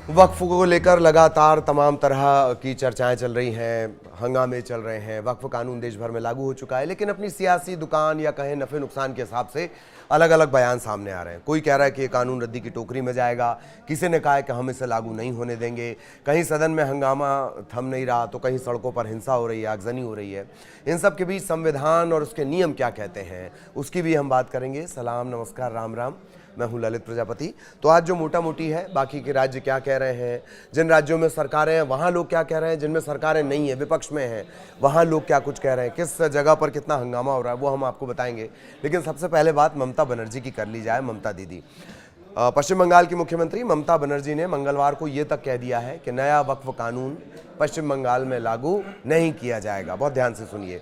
वक्फ को लेकर लगातार तमाम तरह की चर्चाएं चल रही हैं, हंगामे चल रहे हैं। वक्फ कानून देश भर में लागू हो चुका है, लेकिन अपनी सियासी दुकान या कहें नफे नुकसान के हिसाब से अलग अलग बयान सामने आ रहे हैं। कोई कह रहा है कि ये कानून रद्दी की टोकरी में जाएगा, किसी ने कहा है कि हम इसे लागू नहीं होने देंगे। कहीं सदन में हंगामा थम नहीं रहा तो कहीं सड़कों पर हिंसा हो रही है, आगजनी हो रही है। इन सब के बीच संविधान और उसके नियम क्या कहते हैं, उसकी भी हम बात करेंगे। सलाम, नमस्कार, राम राम। मैं हूं ललित प्रजापति। तो आज जो मोटा मोटी है, बाकी के राज्य क्या कह रहे हैं, जिन राज्यों में सरकारें हैं वहाँ लोग क्या कह रहे हैं, जिनमें सरकारें नहीं है, विपक्ष में हैं, वहाँ लोग क्या कुछ कह रहे हैं, किस जगह पर कितना हंगामा हो रहा है, वो हम आपको बताएंगे। लेकिन सबसे पहले बात ममता बनर्जी की कर ली जाए। ममता दीदी, पश्चिम बंगाल की मुख्यमंत्री ममता बनर्जी ने मंगलवार को ये तक कह दिया है कि नया वक्फ कानून पश्चिम बंगाल में लागू नहीं किया जाएगा। बहुत ध्यान से सुनिए,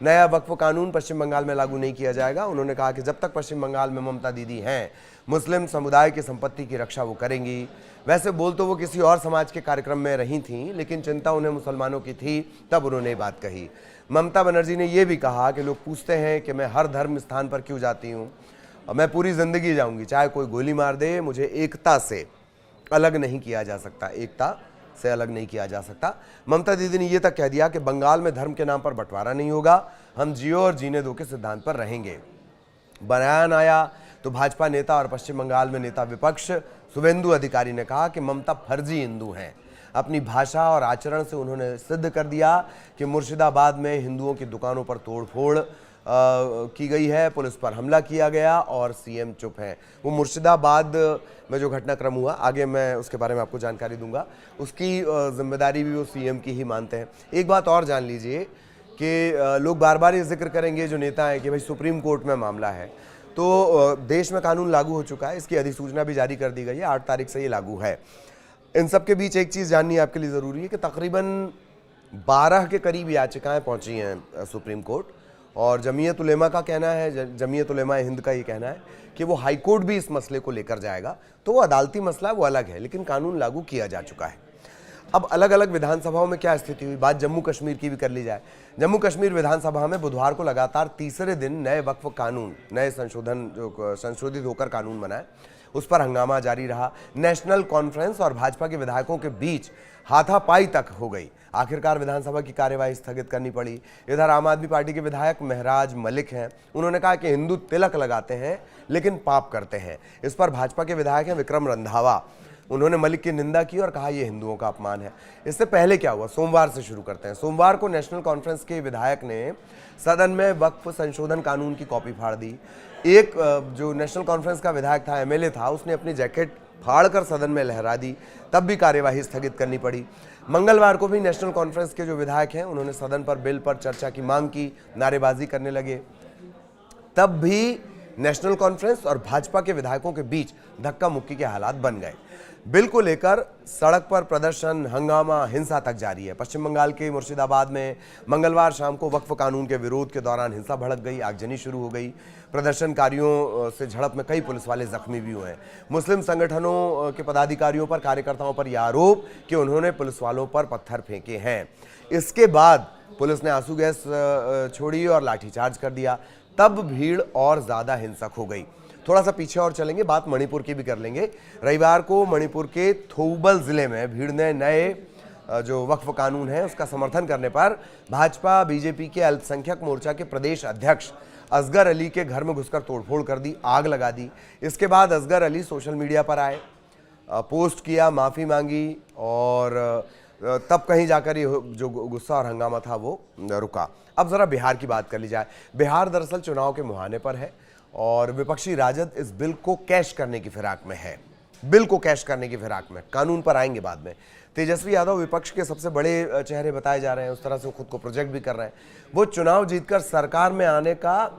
नया वक्फ कानून पश्चिम बंगाल में लागू नहीं किया जाएगा। उन्होंने कहा कि जब तक पश्चिम बंगाल में ममता दीदी हैं, मुस्लिम समुदाय की संपत्ति की रक्षा वो करेंगी। वैसे बोल तो वो किसी और समाज के कार्यक्रम में रही थीं, लेकिन चिंता उन्हें मुसलमानों की थी, तब उन्होंने ये बात कही। ममता बनर्जी ने यह भी कहा कि लोग पूछते हैं कि मैं हर धर्म स्थान पर क्यों जाती हूँ, मैं पूरी जिंदगी जाऊंगी, चाहे कोई गोली मार दे, मुझे एकता से अलग नहीं किया जा सकता, एकता से अलग नहीं किया जा सकता। ममता दीदी ने यह तक कह दिया कि बंगाल में धर्म के नाम पर बंटवारा नहीं होगा, हम जियो और जीने दो के सिद्धांत पर रहेंगे। बयान आया तो भाजपा नेता और पश्चिम बंगाल में नेता विपक्ष शुभेंदु अधिकारी ने कहा कि ममता फर्जी हिंदू हैं। अपनी भाषा और आचरण से उन्होंने सिद्ध कर दिया कि मुर्शिदाबाद में हिंदुओं की दुकानों पर तोड़फोड़ की गई है, पुलिस पर हमला किया गया और सीएम चुप हैं। वो मुर्शिदाबाद में जो घटनाक्रम हुआ, आगे मैं उसके बारे में आपको जानकारी दूंगा, उसकी जिम्मेदारी भी वो सीएम की ही मानते हैं। एक बात और जान लीजिए कि लोग बार बार ये जिक्र करेंगे, जो नेता है, कि भाई सुप्रीम कोर्ट में मामला है। तो देश में कानून लागू हो चुका है, इसकी अधिसूचना भी जारी कर दी गई है, 8 तारीख से ये लागू है। इन सब के बीच एक चीज़ जाननी आपके लिए ज़रूरी है कि तकरीबन 12 के करीब याचिकाएं पहुंची हैं सुप्रीम कोर्ट, और जमीयत उलेमा का कहना है, जमीयत उलेमा हिंद का ये कहना है कि वो हाई कोर्ट भी इस मसले को लेकर जाएगा। तो वो अदालती मसला वो अलग है, लेकिन कानून लागू किया जा चुका है। अब अलग अलग विधानसभाओं में क्या स्थिति हुई, बात जम्मू कश्मीर की भी कर ली जाए। जम्मू कश्मीर विधानसभा में बुधवार को लगातार तीसरे दिन नए वक्फ कानून, नए संशोधन जो संशोधित होकर कानून बना है, उस पर हंगामा जारी रहा। नेशनल कॉन्फ्रेंस और भाजपा के विधायकों के बीच हाथापाई तक हो गई। आखिरकार विधानसभा की कार्यवाही स्थगित करनी पड़ी। इधर आम आदमी पार्टी के विधायक महराज मलिक हैं, उन्होंने कहा कि हिंदू तिलक लगाते हैं लेकिन पाप करते हैं। इस पर भाजपा के विधायक हैं विक्रम रंधावा, उन्होंने मलिक की निंदा की और कहा यह हिंदुओं का अपमान है। इससे पहले क्या हुआ, सोमवार से शुरू करते हैं। सोमवार को नेशनल कॉन्फ्रेंस के विधायक ने सदन में वक्फ संशोधन कानून की कॉपी फाड़ दी। एक जो नेशनल कॉन्फ्रेंस का विधायक था, एमएलए था, उसने अपनी जैकेट फाड़कर सदन में लहरा दी, तब भी कार्यवाही स्थगित करनी पड़ी। मंगलवार को भी नेशनल कॉन्फ्रेंस के जो विधायक हैं, उन्होंने सदन पर बिल पर चर्चा की मांग की, नारेबाजी करने लगे। तब भी नेशनल कॉन्फ्रेंस और भाजपा के विधायकों के बीच धक्का मुक्की के हालात बन गए। बिल को लेकर सड़क पर प्रदर्शन, हंगामा, हिंसा तक जारी है। पश्चिम बंगाल के मुर्शिदाबाद में मंगलवार शाम को वक्फ कानून के विरोध के दौरान हिंसा भड़क गई, आगजनी शुरू हो गई। प्रदर्शनकारियों से झड़प में कई पुलिस वाले जख्मी भी हुए हैं। मुस्लिम संगठनों के पदाधिकारियों पर, कार्यकर्ताओं पर यह आरोप कि उन्होंने पुलिस वालों पर पत्थर फेंके हैं। इसके बाद पुलिस ने आंसू गैस छोड़ी और लाठीचार्ज कर दिया। तब भीड़ और ज्यादा हिंसक हो गई। थोड़ा सा पीछे और चलेंगे, बात मणिपुर की भी कर लेंगे। रविवार को मणिपुर के थौबल जिले में भीड़ ने नए जो वक्फ कानून है उसका समर्थन करने पर भाजपा बीजेपी के अल्पसंख्यक मोर्चा के प्रदेश अध्यक्ष असगर अली के घर में घुसकर तोड़फोड़ कर दी, आग लगा दी। इसके बाद असगर अली सोशल मीडिया पर आए, पोस्ट किया, माफ़ी मांगी, और तब कहीं जाकर ये जो गुस्सा और हंगामा था वो रुका। अब जरा बिहार की बात कर ली जाए। बिहार दरअसल चुनाव के मुहाने पर है और विपक्षी राजद इस बिल को कैश करने की फिराक में है। बिल को कैश करने की फिराक में, कानून पर आएंगे बाद में। तेजस्वी यादव विपक्ष के सबसे बड़े चेहरे बताए जा रहे हैं, उस तरह से खुद को प्रोजेक्ट भी कर रहे हैं। वो चुनाव जीतकर सरकार में आने का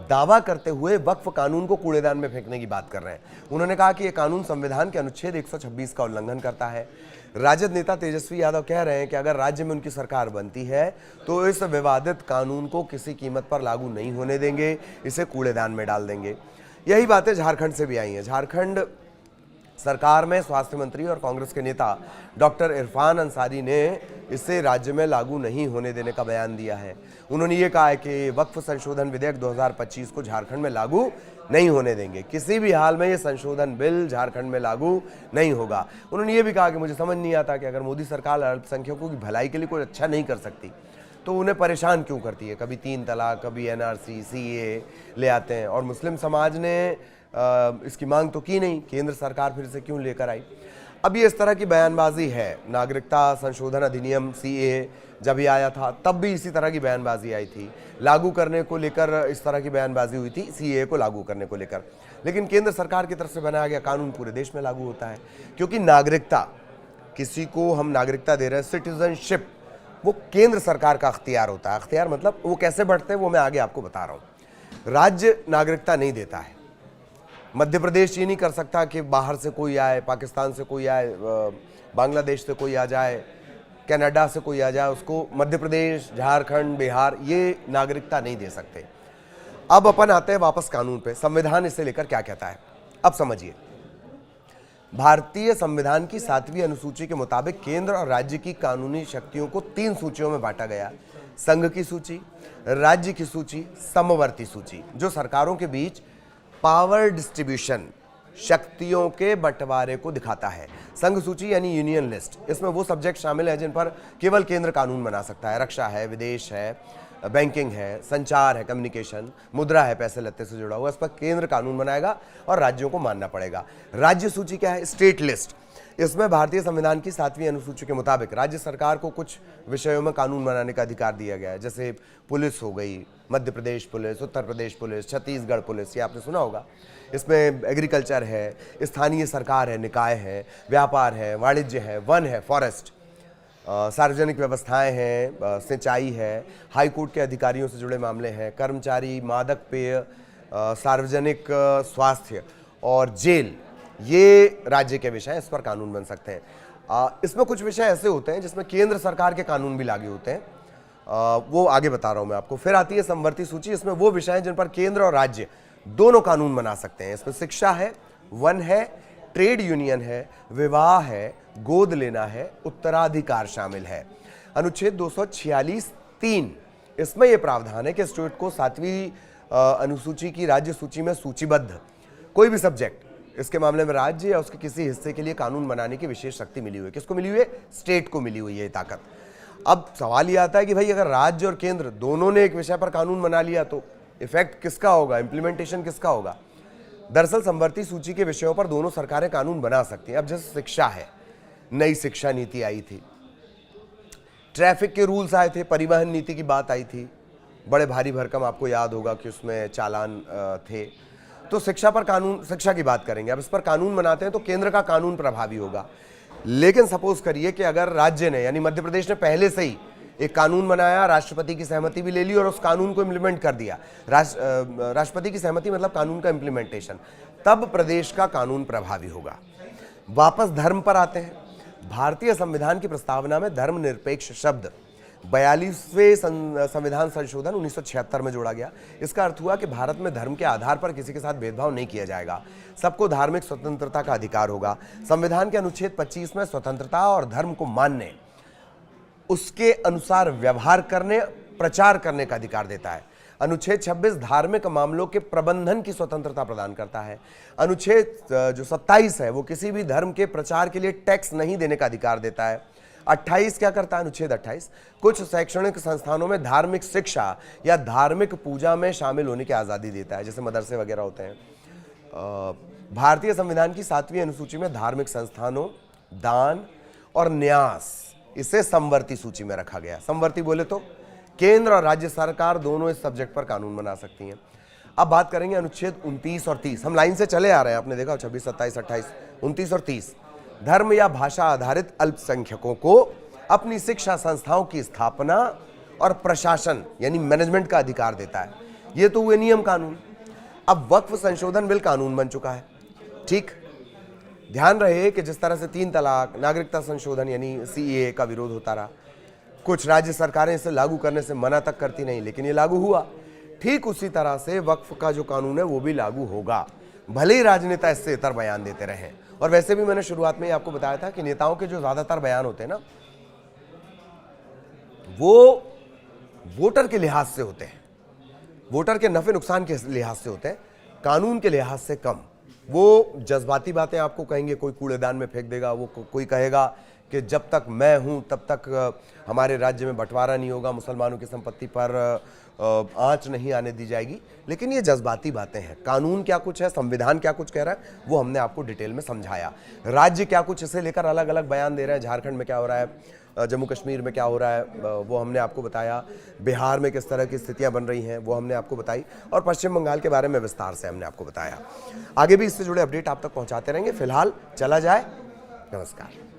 दावा करते हुए वक्फ कानून को कूड़ेदान में फेंकने की बात कर रहे हैं। उन्होंने कहा कि यह कानून संविधान के अनुच्छेद 126 का उल्लंघन करता है। राजद नेता तेजस्वी यादव कह रहे हैं कि अगर राज्य में उनकी सरकार बनती है तो इस विवादित कानून को किसी कीमत पर लागू नहीं होने देंगे, इसे कूड़ेदान में डाल देंगे। यही बातें झारखंड से भी आई हैं। झारखंड सरकार में स्वास्थ्य मंत्री और कांग्रेस के नेता डॉक्टर इरफान अंसारी ने इसे राज्य में लागू नहीं होने देने का बयान दिया है। उन्होंने ये कहा है कि वक्फ संशोधन विधेयक 2025 को झारखंड में लागू नहीं होने देंगे। किसी भी हाल में ये संशोधन बिल झारखंड में लागू नहीं होगा। उन्होंने ये भी कहा कि मुझे समझ नहीं आता कि अगर मोदी सरकार अल्पसंख्यकों की भलाई के लिए कोई अच्छा नहीं कर सकती तो उन्हें परेशान क्यों करती है। कभी 3 तलाक, कभी NRC, CAA ले आते हैं और मुस्लिम समाज ने इसकी मांग तो की नहीं, केंद्र सरकार फिर से क्यों लेकर आई। अब ये इस तरह की बयानबाजी है। नागरिकता संशोधन अधिनियम CAA जब ये आया था तब भी इसी तरह की बयानबाजी आई थी। लागू करने को लेकर इस तरह की बयानबाजी हुई थी, CAA को लागू करने को लेकर। लेकिन केंद्र सरकार की तरफ से बनाया गया कानून पूरे देश में लागू होता है, क्योंकि नागरिकता, किसी को हम नागरिकता दे रहे हैं, सिटीजनशिप, वो केंद्र सरकार का अख्तियार होता है। अख्तियार मतलब वो कैसे बढ़ते हैं वो मैं आगे आपको बता रहा हूँ। राज्य नागरिकता नहीं देता है। मध्य प्रदेश ये नहीं कर सकता कि बाहर से कोई आए, पाकिस्तान से कोई आए, बांग्लादेश से कोई आ जाए, कनाडा से कोई आ जाए, उसको मध्य प्रदेश, झारखंड, बिहार ये नागरिकता नहीं दे सकते। अब अपन आते हैं वापस कानून पे। संविधान इसे लेकर क्या कहता है, अब समझिए। भारतीय संविधान की 7वीं अनुसूची के मुताबिक केंद्र और राज्य की कानूनी शक्तियों को 3 सूचियों में बांटा गया। संघ की सूची, राज्य की सूची, समवर्ती सूची, जो सरकारों के बीच पावर डिस्ट्रीब्यूशन, शक्तियों के बंटवारे को दिखाता है। संघ सूची यानी यूनियन लिस्ट, इसमें वो सब्जेक्ट शामिल है जिन पर केवल केंद्र कानून बना सकता है। रक्षा है, विदेश है, बैंकिंग है, संचार है, कम्युनिकेशन, मुद्रा है, पैसे लत्ते से जुड़ा हुआ, इस पर केंद्र कानून बनाएगा और राज्यों को मानना पड़ेगा। राज्य सूची क्या है, स्टेट लिस्ट। इसमें भारतीय संविधान की 7वीं अनुसूची के मुताबिक राज्य सरकार को कुछ विषयों में कानून बनाने का अधिकार दिया गया है, जैसे पुलिस हो गई, Madhya Pradesh police, Uttar Pradesh police, Chhattisgarh police, ये आपने सुना होगा। इसमें एग्रीकल्चर है, स्थानीय सरकार है, निकाय है, व्यापार है, वाणिज्य है, वन है, फॉरेस्ट, सार्वजनिक व्यवस्थाएं हैं, सिंचाई है, हाई कोर्ट के अधिकारियों से जुड़े मामले हैं, कर्मचारी, मादक पेय, सार्वजनिक स्वास्थ्य और जेल, ये राज्य के विषय हैं, इस पर कानून बन सकते हैं। इसमें कुछ विषय ऐसे होते हैं जिसमें केंद्र सरकार के कानून भी लागू होते हैं, वो आगे बता रहा हूं मैं आपको। फिर आती है समवर्ती सूची, इसमें वो विषय हैं जिन पर केंद्र और राज्य दोनों कानून बना सकते हैं। इसमें शिक्षा है, वन है, ट्रेड यूनियन है, विवाह है, गोद लेना है, उत्तराधिकार शामिल है। अनुच्छेद 246(3) इसमें यह प्रावधान है कि स्टेट को 7वीं अनुसूची की राज्य सूची में सूचीबद्ध कोई भी सब्जेक्ट, इसके मामले में राज्य या उसके किसी हिस्से के लिए कानून बनाने की विशेष शक्ति मिली हुई है। किसको मिली हुई है, स्टेट को मिली हुई है ये ताकत। अब सवाल यह आता है कि भाई अगर राज्य और केंद्र दोनों ने एक विषय पर कानून बना लिया तो इफेक्ट किसका होगा, इंप्लीमेंटेशन किसका होगा। दरअसल समवर्ती सूची के विषयों पर दोनों सरकारें कानून बना सकती हैं। अब जैसे शिक्षा है, नई शिक्षा नीति आई थी, ट्रैफिक के रूल्स आए थे, परिवहन नीति की बात आई थी, बड़े भारी भरकम, आपको याद होगा कि उसमें चालान थे। तो शिक्षा पर कानून, शिक्षा की बात करेंगे। अब इस पर कानून बनाते हैं तो केंद्र का कानून प्रभावी होगा। लेकिन सपोज करिए कि अगर राज्य ने यानी मध्य प्रदेश ने पहले से ही एक कानून बनाया, राष्ट्रपति की सहमति भी ले ली और उस कानून को इम्प्लीमेंट कर दिया, राष्ट्रपति की सहमति मतलब कानून का इम्प्लीमेंटेशन, तब प्रदेश का कानून प्रभावी होगा। वापस धर्म पर आते हैं। भारतीय संविधान की प्रस्तावना में धर्मनिरपेक्ष शब्द 42वें संविधान संशोधन 1976 में जोड़ा गया। इसका अर्थ हुआ कि भारत में धर्म के आधार पर किसी के साथ भेदभाव नहीं किया जाएगा, सबको धार्मिक स्वतंत्रता का अधिकार होगा। संविधान के अनुच्छेद 25 में स्वतंत्रता और धर्म को मानने, उसके अनुसार व्यवहार करने, प्रचार करने का अधिकार देता है। अनुच्छेद 26 धार्मिक मामलों के प्रबंधन की स्वतंत्रता प्रदान करता है। अनुच्छेद जो 27 है वो किसी भी धर्म के प्रचार के लिए टैक्स नहीं देने का अधिकार देता है। 28 क्या करता है, अनुच्छेद 28 कुछ शैक्षणिक संस्थानों में धार्मिक शिक्षा या धार्मिक पूजा में शामिल होने की आज़ादी देता है, जैसे मदरसे वगैरह होते हैं। भारतीय संविधान की 7वीं अनुसूची में धार्मिक संस्थानों, दान और न्यास, इसे समवर्ती सूची में रखा गया। समवर्ती बोले तो केंद्र और राज्य सरकार दोनों इस सब्जेक्ट पर कानून बना सकती हैं। अब बात करेंगे अनुच्छेद 29 और 30। हम लाइन से चले आ रहे हैं, आपने देखा 26, 27, 28, 29 और 30। धर्म या भाषा आधारित अल्पसंख्यकों को अपनी शिक्षा संस्थाओं की स्थापना और प्रशासन यानी मैनेजमेंट का अधिकार देता है। ये तो हुए नियम कानून। अब वक्फ संशोधन बिल कानून बन चुका है, ठीक। ध्यान रहे कि जिस तरह से 3 तलाक, नागरिकता संशोधन यानी CAA का विरोध होता रहा, कुछ राज्य सरकारें इसे लागू करने से मना तक करती नहीं, लेकिन ये लागू हुआ। ठीक उसी तरह से वक्फ का जो कानून है वो भी लागू होगा, भले ही राजनेता इससे इतर बयान देते रहे। और वैसे भी मैंने शुरुआत में ही आपको बताया था कि नेताओं के जो ज्यादातर बयान होते हैं ना, वो वोटर के लिहाज से होते हैं, वोटर के नफे नुकसान के लिहाज से होते हैं, कानून के लिहाज से कम। वो जज्बाती बातें आपको कहेंगे, कोई कूड़ेदान में फेंक देगा, वो कोई कहेगा कि जब तक मैं हूं तब तक हमारे राज्य में बंटवारा नहीं होगा, मुसलमानों की संपत्ति पर आंच नहीं आने दी जाएगी। लेकिन ये जज्बाती बातें हैं। कानून क्या कुछ है, संविधान क्या कुछ कह रहा है, वो हमने आपको डिटेल में समझाया। राज्य क्या कुछ इसे लेकर अलग अलग बयान दे रहे हैं, झारखंड में क्या हो रहा है, जम्मू कश्मीर में क्या हो रहा है, वो हमने आपको बताया। बिहार में किस तरह की स्थितियां बन रही हैं, वो हमने आपको बताई। और पश्चिम बंगाल के बारे में विस्तार से हमने आपको बताया। आगे भी इससे जुड़े अपडेट आप तक पहुंचाते रहेंगे। फिलहाल चला जाए, नमस्कार।